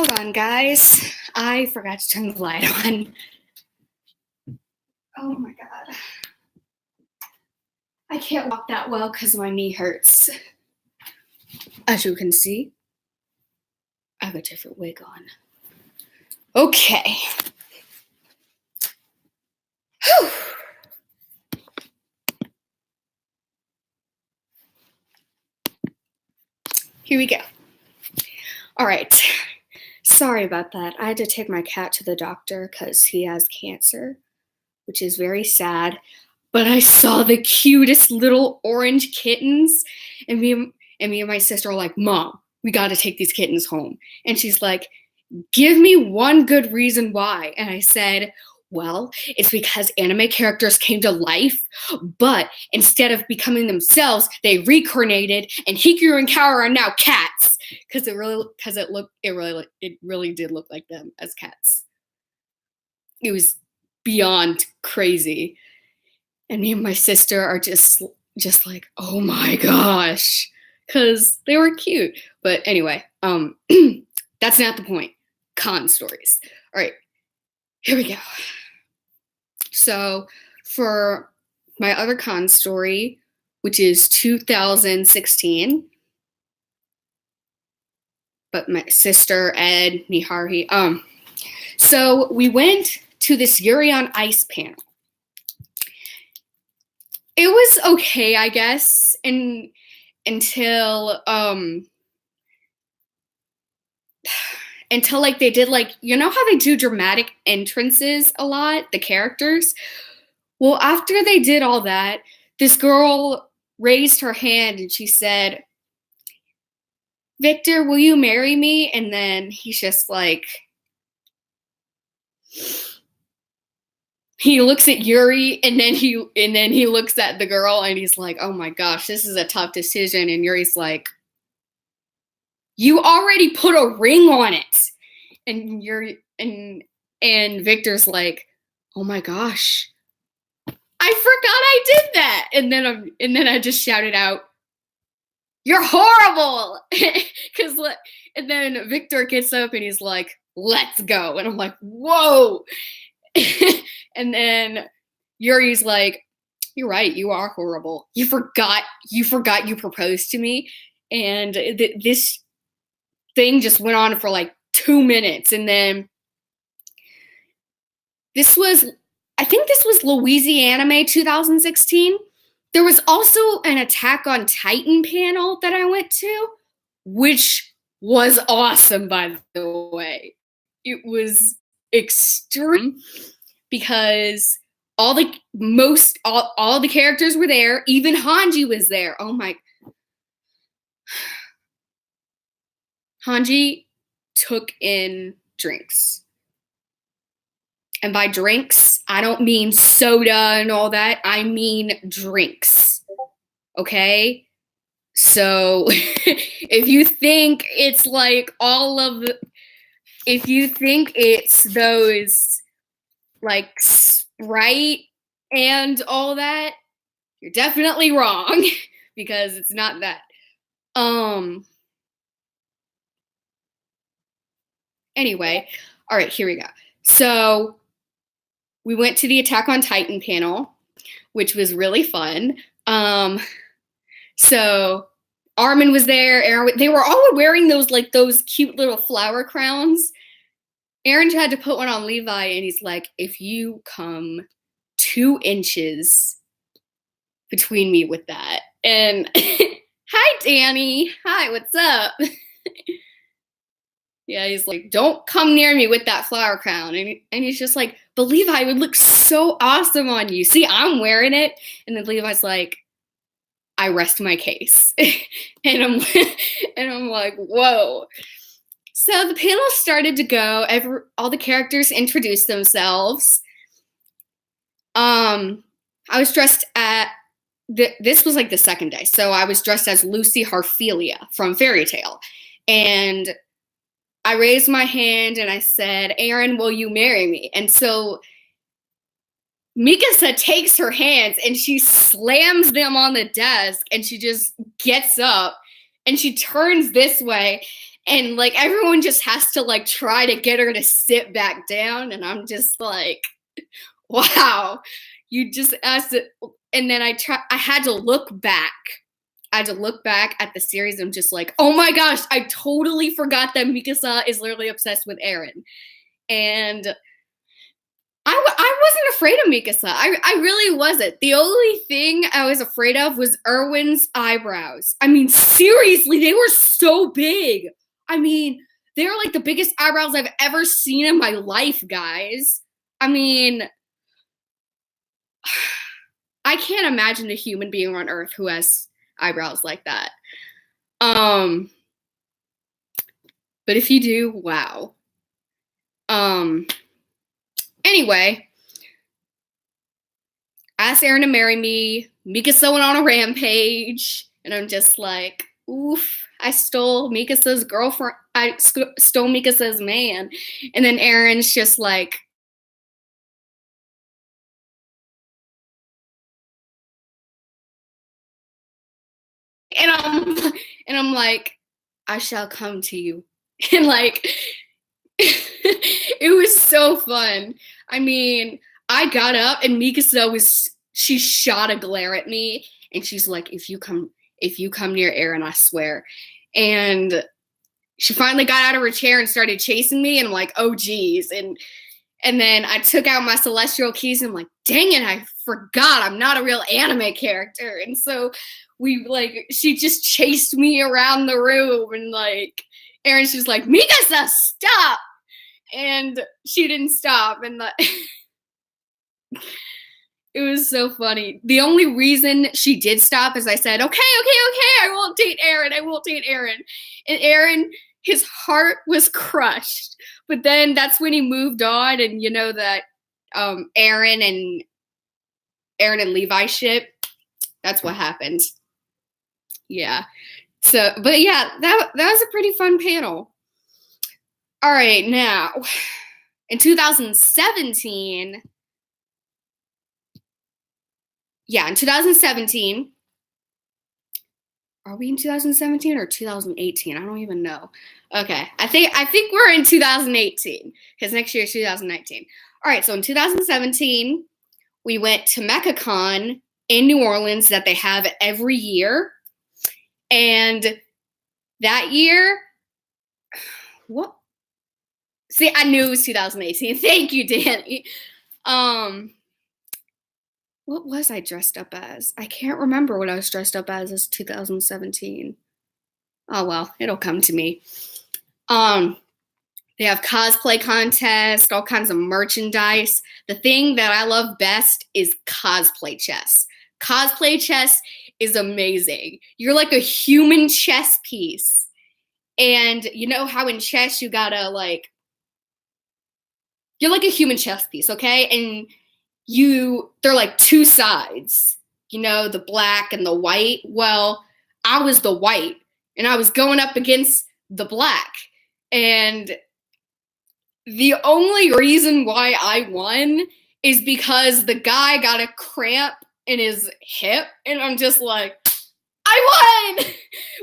Hold on, guys. I forgot to turn the light on. Oh my god. I can't walk that well because my knee hurts. As you can see, I have a different wig on. Okay. Whew. Here we go. All right. Sorry about that. I had to take my cat to the doctor because he has cancer, which is very sad. But I saw the cutest little orange kittens, and me and my sister are like, Mom, we got to take these kittens home. And she's like, give me one good reason why. And I said, well, it's because anime characters came to life, but instead of becoming themselves, they reincarnated, and Hikaru and Kaoru are now cats. Because it really did look like them as cats. It was beyond crazy. And me and my sister are just like, oh my gosh, because they were cute. But anyway, that's not the point. Con stories. All right, here we go. So for my other con story, which is 2016, but my sister, Ed, Nihari, so we went to this Yuri on Ice panel. It was okay, I guess, until like they did, like, you know how they do dramatic entrances a lot, the characters? Well, after they did all that, this girl raised her hand and she said, Victor, will you marry me? And then he's just like, he looks at Yuri, and then he looks at the girl, and he's like, oh my gosh, this is a tough decision. And Yuri's like, you already put a ring on it. And and Victor's like, oh my gosh, I forgot I did that. And then I just shouted out, you're horrible. And then Victor gets up and he's like, let's go. And I'm like, whoa. And then Yuri's like, you're right, you are horrible. You forgot you proposed to me. And this thing just went on for like 2 minutes. And then I think this was Louisiana 2016. There was also an Attack on Titan panel that I went to, which was awesome, by the way. It was extreme because all the characters were there. Even Hanji was there. Oh my. Hanji took in drinks. And by drinks, I don't mean soda and all that. I mean drinks. Okay? So if you think it's like if you think it's those like Sprite and all that, you're definitely wrong because it's not that. Anyway, all right, here we go. So we went to the Attack on Titan panel, which was really fun. So Armin was there. Aaron, they were all wearing those cute little flower crowns. Aaron had to put one on Levi, and he's like, if you come 2 inches between me with that. And hi, Danny. Hi, what's up? Yeah, he's like, don't come near me with that flower crown. And he's just like, but Levi, it would look so awesome on you. See, I'm wearing it. And then Levi's like, I rest my case. and I'm like, whoa. So the panel started to go. All the characters introduced themselves. I was dressed this was like the second day. So I was dressed as Lucy Harphelia from Fairy Tail. And I raised my hand and I said, Aaron, will you marry me? And so Mikasa takes her hands and she slams them on the desk, and she just gets up and she turns this way And like everyone just has to like try to get her to sit back down, and I'm just like, wow, you just asked it. And then I had to look back. I had to look back at the series and I'm just like, oh my gosh, I totally forgot that Mikasa is literally obsessed with Eren. And I wasn't afraid of Mikasa. I really wasn't. The only thing I was afraid of was Erwin's eyebrows. I mean, seriously, they were so big. I mean, they were like the biggest eyebrows I've ever seen in my life, guys. I mean, I can't imagine a human being on Earth who has eyebrows like that. But if you do, wow. Anyway, asked Eren to marry me. Mikasa went on a rampage, and I'm just like, oof, I stole Mikasa's girlfriend. I stole Mikasa's man. And then Eren's just like, and I'm like, I shall come to you. And like, it was so fun. I mean, I got up and she shot a glare at me and she's like, if you come near Eren, I swear. And she finally got out of her chair and started chasing me, and I'm like, oh geez. And then I took out my celestial keys and I'm like, dang it, I forgot I'm not a real anime character. And so she just chased me around the room, and like Eren's just like, Mikasa, stop. And she didn't stop, and it was so funny. The only reason she did stop is I said, okay, I won't date Eren. And Eren, his heart was crushed. But then that's when he moved on, and you know that Eren and Levi ship, that's what happened. Yeah. So, but yeah, that was a pretty fun panel. All right, now, in 2017, are we in 2017 or 2018? I don't even know. Okay, I think we're in 2018 because next year is 2019. All right, so in 2017, we went to MechaCon in New Orleans that they have every year, and that year, what? See, I knew it was 2018. Thank you, Danny. What was I dressed up as? I can't remember what I was dressed up as 2017. Oh well, it'll come to me. They have cosplay contests, all kinds of merchandise. The thing that I love best is cosplay chess. Cosplay chess is amazing. You're like a human chess piece. And you know how in chess you gotta you're like a human chess piece, okay? And they're like two sides, you know, the black and the white. Well, I was the white and I was going up against the black. And the only reason why I won is because the guy got a cramp in his hip, and I'm just like, I won,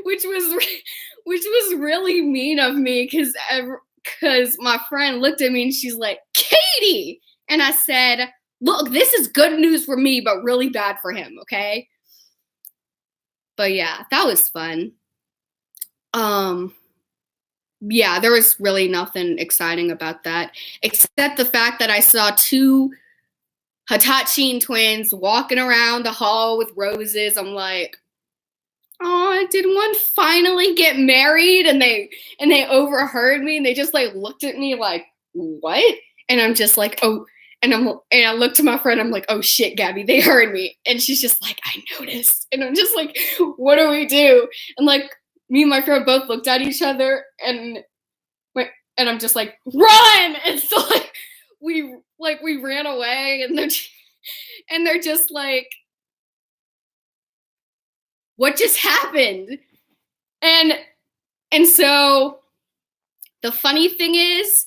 which was really mean of me because my friend looked at me and she's like, Katie, and I said, look, this is good news for me, but really bad for him, okay? But yeah, that was fun. Yeah, there was really nothing exciting about that, except the fact that I saw two Hitachin twins walking around the hall with roses. I'm like, oh, did one finally get married? And they overheard me, and they just like looked at me like, what? And I'm just like, oh. And I looked at my friend, I'm like, oh shit, Gabby, they heard me. And she's just like, I noticed. And I'm just like, what do we do? And like, me and my friend both looked at each other, and I'm just like, run! And so like, we ran away, and they're just like, what just happened? And so the funny thing is,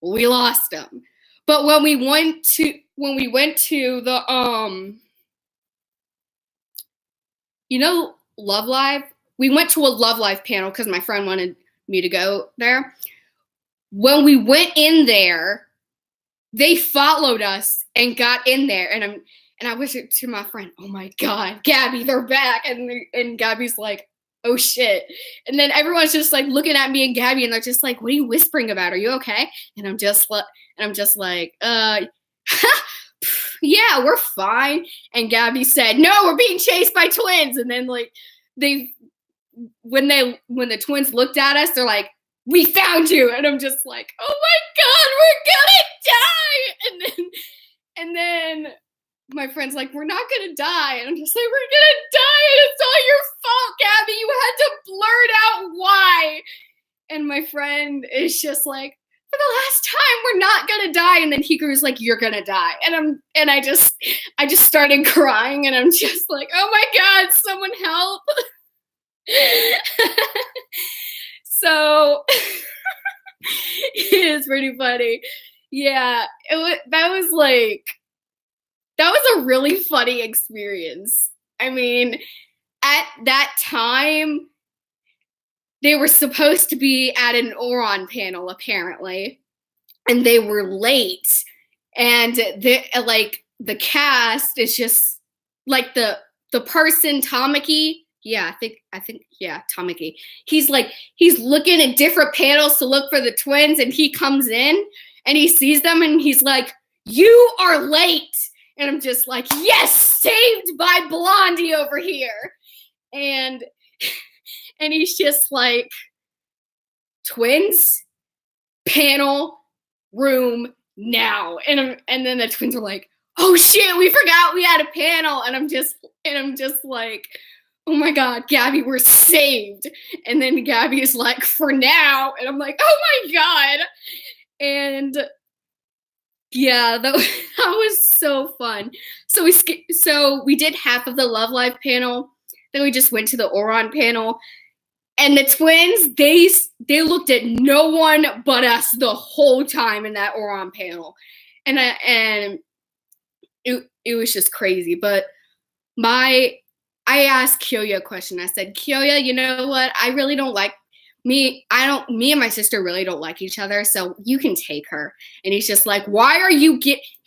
we lost them. But when we went to the you know, Love Live, we went to a Love Live panel because my friend wanted me to go there. When we went in there, they followed us and got in there, and I whispered to my friend, "Oh my God, Gabby, they're back!" And Gabby's like, "Oh shit!" And then everyone's just like looking at me and Gabby, and they're just like, "What are you whispering about? Are you okay?" And I'm just like, "Yeah, we're fine." And Gabby said, "No, we're being chased by twins." And then like when the twins looked at us, they're like, "We found you." And I'm just like, "Oh my God, we're gonna die!" And then my friend's like, "We're not gonna die." And I'm just like, "We're gonna die, and it's all your fault, Gabby. You had to blurt out why." And my friend is just like, "For the last time, we're not gonna die." And then Hikaru's like, "You're gonna die." And I just started crying, and I'm just like, "Oh my God, someone help." So it is pretty funny. Yeah, that was a really funny experience. I mean, at that time, they were supposed to be at an Oron panel, apparently, and they were late. And the cast is just like the person, Tamaki. Yeah, I think Tamaki. He's looking at different panels to look for the twins, and he comes in and he sees them and he's like, "You are late." And I'm just like, "Yes, saved by Blondie over here." And he's just like, "Twins, panel, room, now." And then the twins are like, "Oh shit, we forgot we had a panel." And I'm just like, "Oh my God, Gabby, we're saved." And then Gabby is like, "For now." And I'm like, "Oh my God." And yeah, that was so fun. So we did half of the Love Live panel. Then we just went to the Oron panel. And the twins, they looked at no one but us the whole time in that Oron panel. And it was just crazy. But I asked Kyoya a question. I said, "Kyoya, you know what? I really don't like me and my sister really don't like each other, so you can take her." And he's just like, "Why are you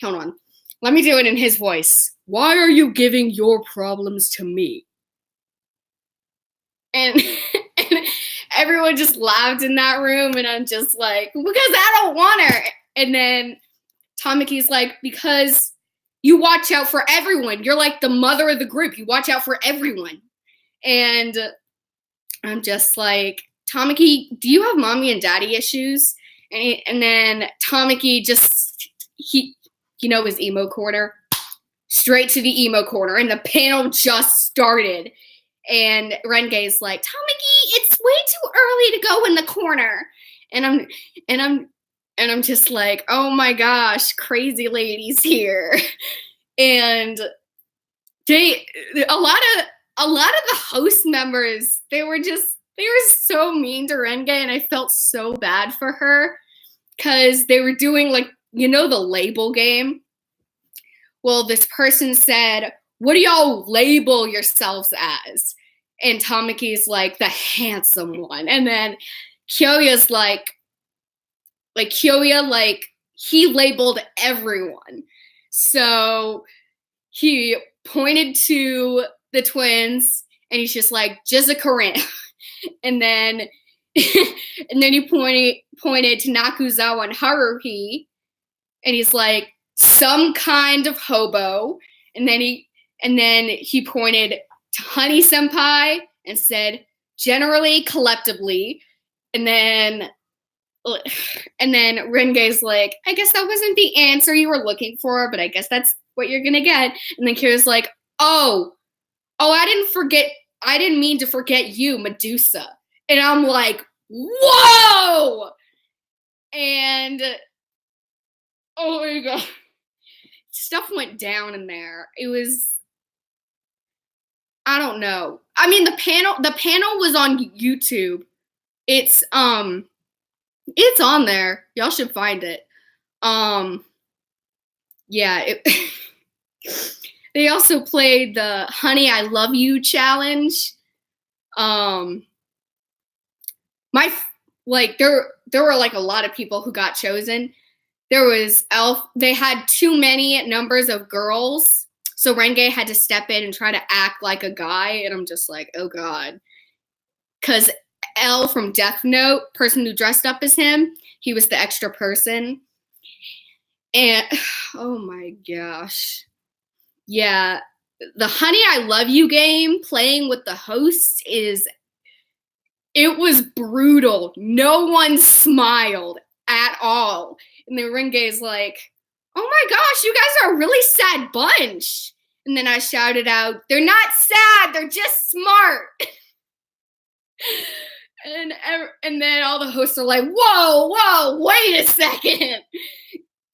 hold on. Let me do it in his voice. Why are you giving your problems to me?" And everyone just laughed in that room, and I'm just like, "Because I don't want her." And then Tamaki's like, "Because you watch out for everyone. You're like the mother of the group. You watch out for everyone." And I'm just like, "Tamaki, do you have mommy and daddy issues?" And then Tamaki just, his emo corner, straight to the emo corner. And the panel just started. And Renge's like, "Tamaki, it's way too early to go in the corner." And I'm just like, "Oh my gosh, crazy ladies here." And a lot of the host members, they were so mean to Renge, and I felt so bad for her because they were doing the label game. Well, this person said, "What do y'all label yourselves as?" And Tamaki's like, "The handsome one." And then Kyoya's like Kyoya, he labeled everyone. So he pointed to the twins and he's just like, "Just Corinne." And then he pointed to Nakuzawa and Haruhi, and he's like, "Some kind of hobo." And then he pointed to Honey Senpai and said, "Generally, collectively." And then Renge's like, "I guess that wasn't the answer you were looking for, but I guess that's what you're gonna get." And then Kira's like, oh, I didn't mean to forget you, Medusa." And I'm like, whoa! And oh my God, stuff went down in there. It was, I don't know. I mean, the panel was on YouTube. It's on there. Y'all should find it. Yeah, they also played the Honey, I Love You challenge. My like there were like a lot of people who got chosen. There was they had too many numbers of girls, so Renge had to step in and try to act like a guy, and I'm just like, oh god. Because L from Death Note, person who dressed up as him, he was the extra person. And oh my gosh. Yeah, the Honey I Love You game playing with the hosts it was brutal. No one smiled at all. And then Renge's like, oh my gosh, you guys are a really sad bunch. And then I shouted out, they're not sad, they're just smart. And then all the hosts are like, whoa, wait a second.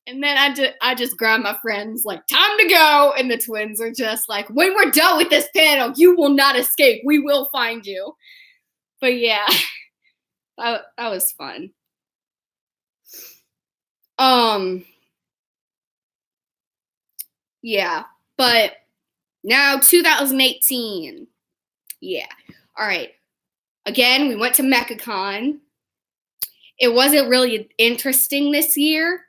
And then I just grabbed my friends, like, time to go. And the twins are just like, when we're done with this panel, you will not escape. We will find you. But yeah, that was fun. Yeah, but now 2018. Yeah. All right. Again, we went to MechaCon. It wasn't really interesting this year.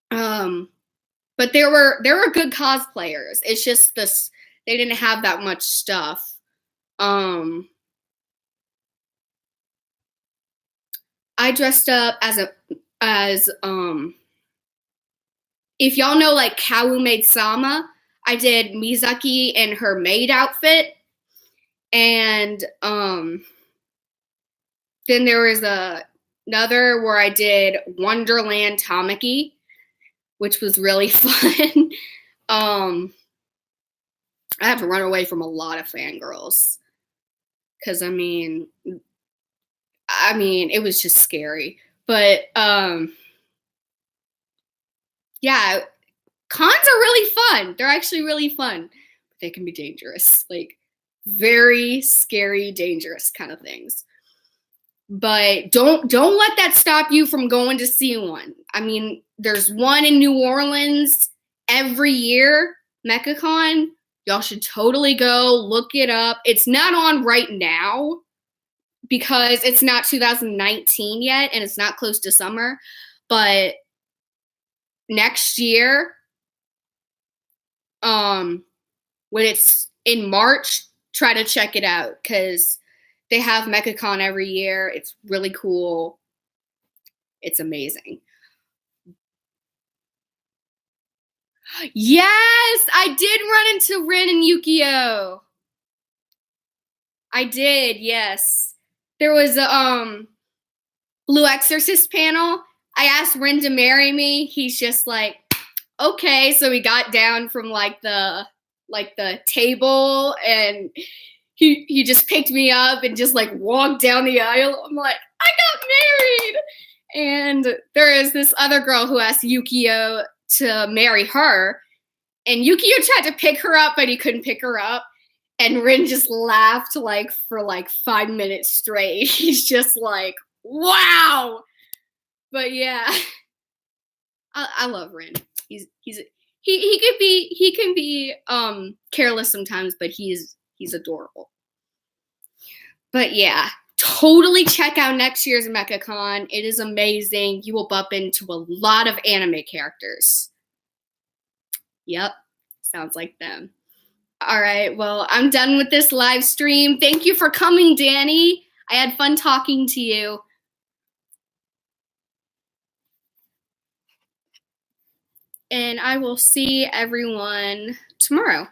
But there were good cosplayers. It's just they didn't have that much stuff. I dressed up as if y'all know like Kawu Maid Sama, I did Mizaki in her maid outfit. And then there was another where I did Wonderland Tamaki, which was really fun. I had to run away from a lot of fangirls because I mean it was just scary. But yeah, cons are really fun. They're actually really fun. But they can be dangerous, like very scary, dangerous kind of things. But don't let that stop you from going to see one. I mean, there's one in New Orleans every year, MechaCon. Y'all should totally go look it up. It's not on right now because it's not 2019 yet and it's not close to summer. But next year, when it's in March, try to check it out because they have MechaCon every year. It's really cool. It's amazing. Yes, I did run into Rin and Yukio. I did, yes. There was a Blue Exorcist panel. I asked Rin to marry me. He's just like, okay. So we got down from like the table and he just picked me up and just like walked down the aisle. I'm like, I got married. And there is this other girl who asked Yukio to marry her. And Yukio tried to pick her up, but he couldn't pick her up. And Rin just laughed like for like 5 minutes straight. He's just like, wow. But yeah, I love Rin. He can be careless sometimes, but he's adorable. But yeah, totally check out next year's MechaCon. It is amazing. You will bump into a lot of anime characters. Yep, sounds like them. All right, well, I'm done with this live stream. Thank you for coming, Danny. I had fun talking to you. And I will see everyone tomorrow.